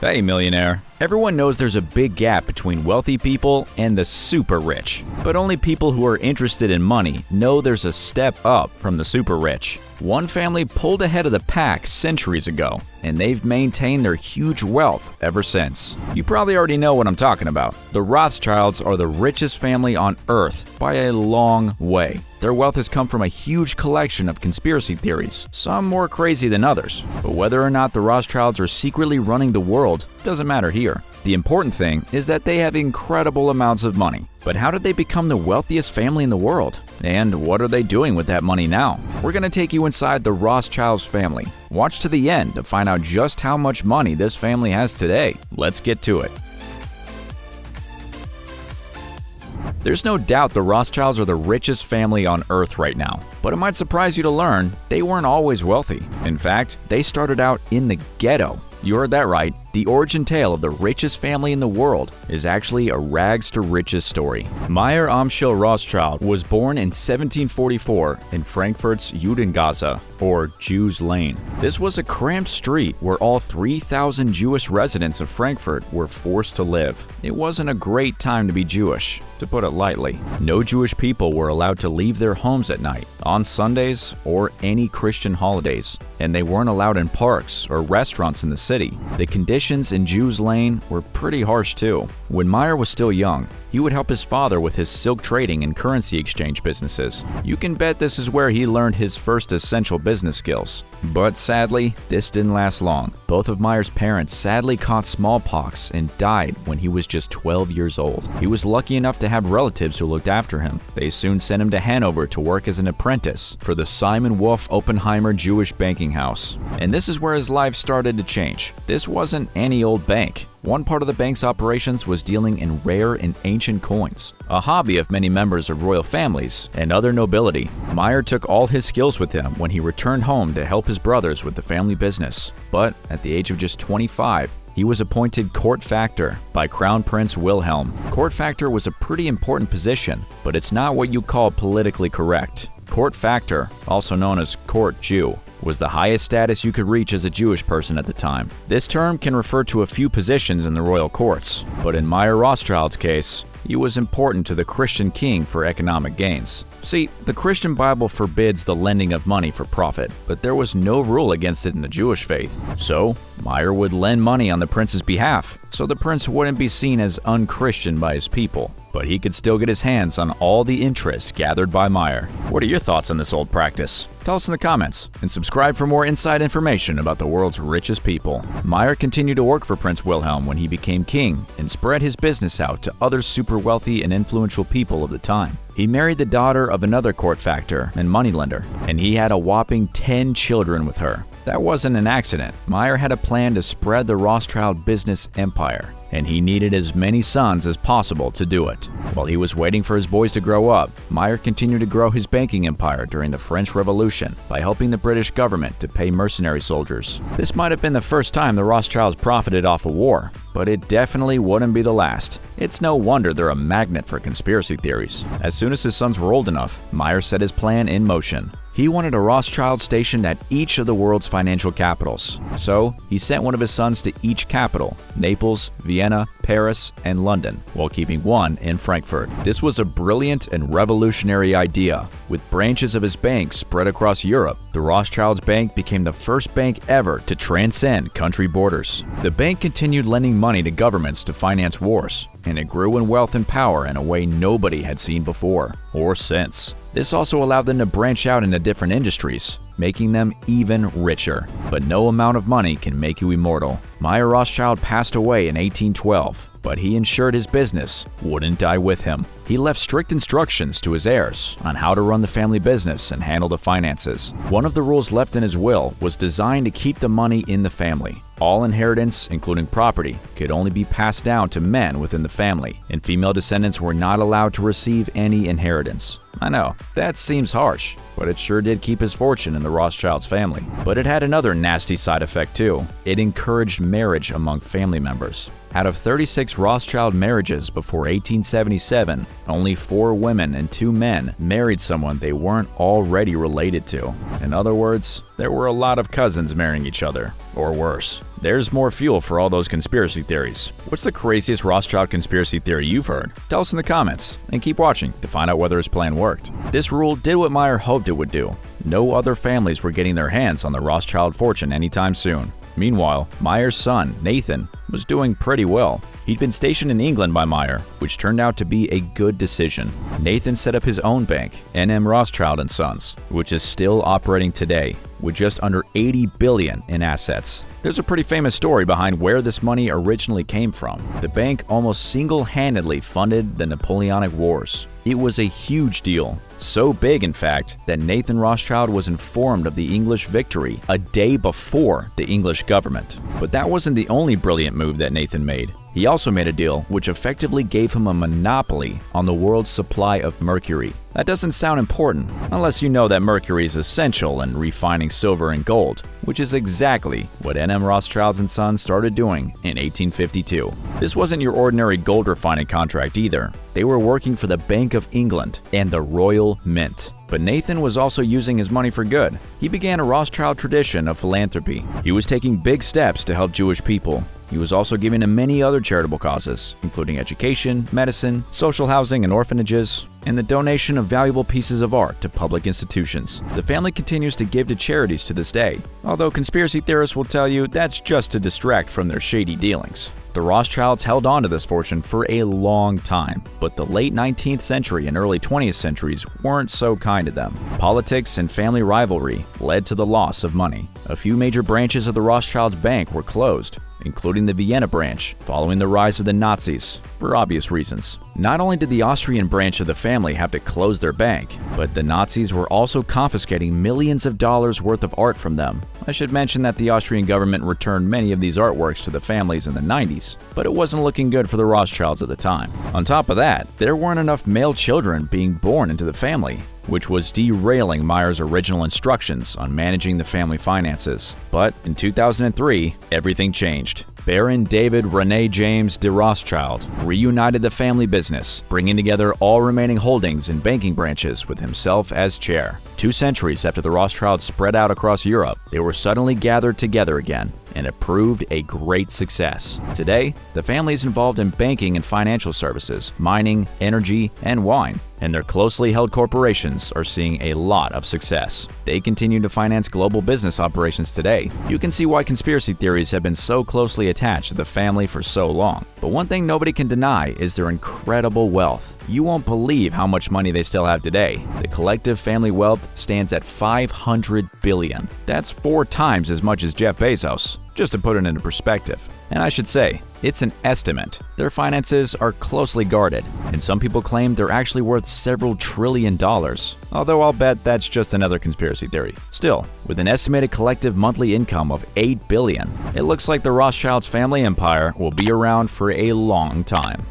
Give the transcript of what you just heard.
Hey, millionaire. Everyone knows there's a big gap between wealthy people and the super rich. But only people who are interested in money know there's a step up from the super rich. One family pulled ahead of the pack centuries ago, and they've maintained their huge wealth ever since. You probably already know what I'm talking about. The Rothschilds are the richest family on earth by a long way. Their wealth has come from a huge collection of conspiracy theories, some more crazy than others. But whether or not the Rothschilds are secretly running the world doesn't matter here. The important thing is that they have incredible amounts of money. But how did they become the wealthiest family in the world? And what are they doing with that money now? We're going to take you inside the Rothschilds family. Watch to the end to find out just how much money this family has today. Let's get to it. There's no doubt the Rothschilds are the richest family on earth right now, but it might surprise you to learn they weren't always wealthy. In fact, they started out in the ghetto. You heard that right. The origin tale of the richest family in the world is actually a rags to riches story. Meyer Amschel Rothschild was born in 1744 in Frankfurt's Judengasse, or Jews Lane. This was a cramped street where all 3,000 Jewish residents of Frankfurt were forced to live. It wasn't a great time to be Jewish, to put it lightly. No Jewish people were allowed to leave their homes at night, on Sundays, or any Christian holidays, and they weren't allowed in parks or restaurants in the city. The conditions in Jews Lane were pretty harsh too. When Meyer was still young, he would help his father with his silk trading and currency exchange businesses. You can bet this is where he learned his first essential business skills. But sadly, this didn't last long. Both of Meyer's parents sadly caught smallpox and died when he was just 12 years old. He was lucky enough to have relatives who looked after him. They soon sent him to Hanover to work as an apprentice for the Simon Wolf Oppenheimer Jewish banking house. And this is where his life started to change. This wasn't any old bank. One part of the bank's operations was dealing in rare and ancient coins, a hobby of many members of royal families and other nobility. Meyer took all his skills with him when he returned home to help his brothers with the family business. But at the age of just 25, he was appointed court factor by Crown Prince Wilhelm. Court factor was a pretty important position, but it's not what you call politically correct. Court factor, also known as court Jew, was the highest status you could reach as a Jewish person at the time. This term can refer to a few positions in the royal courts, but in Meyer Rothschild's case, he was important to the Christian king for economic gains. See, the Christian Bible forbids the lending of money for profit, but there was no rule against it in the Jewish faith. So, Meyer would lend money on the prince's behalf, so the prince wouldn't be seen as unchristian by his people. But he could still get his hands on all the interest gathered by Meyer. What are your thoughts on this old practice? Tell us in the comments, and subscribe for more inside information about the world's richest people. Meyer continued to work for Prince Wilhelm when he became king and spread his business out to other super wealthy and influential people of the time. He married the daughter of another court factor and moneylender, and he had a whopping 10 children with her. That wasn't an accident. Meyer had a plan to spread the Rothschild business empire, and he needed as many sons as possible to do it. While he was waiting for his boys to grow up, Meyer continued to grow his banking empire during the French Revolution by helping the British government to pay mercenary soldiers. This might have been the first time the Rothschilds profited off a war, but it definitely wouldn't be the last. It's no wonder they're a magnet for conspiracy theories. As soon as his sons were old enough, Meyer set his plan in motion. He wanted a Rothschild stationed at each of the world's financial capitals. So, he sent one of his sons to each capital, Naples, Vienna, Paris, and London, while keeping one in Frankfurt. This was a brilliant and revolutionary idea. With branches of his bank spread across Europe, the Rothschilds Bank became the first bank ever to transcend country borders. The bank continued lending money to governments to finance wars, and it grew in wealth and power in a way nobody had seen before or since. This also allowed them to branch out into different industries, making them even richer. But no amount of money can make you immortal. Meyer Rothschild passed away in 1812, but he ensured his business wouldn't die with him. He left strict instructions to his heirs on how to run the family business and handle the finances. One of the rules left in his will was designed to keep the money in the family. All inheritance, including property, could only be passed down to men within the family, and female descendants were not allowed to receive any inheritance. I know, that seems harsh, but it sure did keep his fortune in the Rothschilds family. But it had another nasty side effect too. It encouraged marriage among family members. Out of 36 Rothschild marriages before 1877, only 4 women and 2 men married someone they weren't already related to. In other words, there were a lot of cousins marrying each other, or worse. there's more fuel for all those conspiracy theories. What's the craziest Rothschild conspiracy theory you've heard? Tell us in the comments, and keep watching to find out whether his plan worked. This rule did what Meyer hoped it would do. No other families were getting their hands on the Rothschild fortune anytime soon. Meanwhile, Meyer's son, Nathan, was doing pretty well. He'd been stationed in England by Meyer, which turned out to be a good decision. Nathan set up his own bank, N.M. Rothschild & Sons, which is still operating today, with just under $80 billion in assets. There's a pretty famous story behind where this money originally came from. The bank almost single-handedly funded the Napoleonic Wars. It was a huge deal. So big, in fact, that Nathan Rothschild was informed of the English victory a day before the English government. But that wasn't the only brilliant move that Nathan made. He also made a deal which effectively gave him a monopoly on the world's supply of mercury. That doesn't sound important unless you know that mercury is essential in refining silver and gold, which is exactly what N.M. Rothschild & Sons started doing in 1852. This wasn't your ordinary gold refining contract either. They were working for the Bank of England and the Royal Mint. But Nathan was also using his money for good. He began a Rothschild tradition of philanthropy. He was taking big steps to help Jewish people. He was also giving to many other charitable causes, including education, medicine, social housing and orphanages, and the donation of valuable pieces of art to public institutions. The family continues to give to charities to this day, although conspiracy theorists will tell you that's just to distract from their shady dealings. The Rothschilds held on to this fortune for a long time, but the late 19th century and early 20th centuries weren't so kind to them. Politics and family rivalry led to the loss of money. A few major branches of the Rothschilds Bank were closed, including the Vienna branch, following the rise of the Nazis, for obvious reasons. Not only did the Austrian branch of the family have to close their bank, but the Nazis were also confiscating millions of dollars worth of art from them. I should mention that the Austrian government returned many of these artworks to the families in the 90s, but it wasn't looking good for the Rothschilds at the time. On top of that, there weren't enough male children being born into the family, which was derailing Meyer's original instructions on managing the family finances. But in 2003, everything changed. Baron David René James de Rothschild reunited the family business, bringing together all remaining holdings and banking branches with himself as chair. 2 centuries after the Rothschilds spread out across Europe, they were suddenly gathered together again, and it proved a great success. Today, the family is involved in banking and financial services, mining, energy, and wine, and their closely held corporations are seeing a lot of success. They continue to finance global business operations today. You can see why conspiracy theories have been so closely attached to the family for so long. But one thing nobody can deny is their incredible wealth. You won't believe how much money they still have today. The collective family wealth stands at $500 billion. That's 4 times as much as Jeff Bezos, just to put it into perspective. And I should say, it's an estimate. Their finances are closely guarded, and some people claim they're actually worth several trillion dollars, although I'll bet that's just another conspiracy theory. Still, with an estimated collective monthly income of $8 billion, it looks like the Rothschilds family empire will be around for a long time.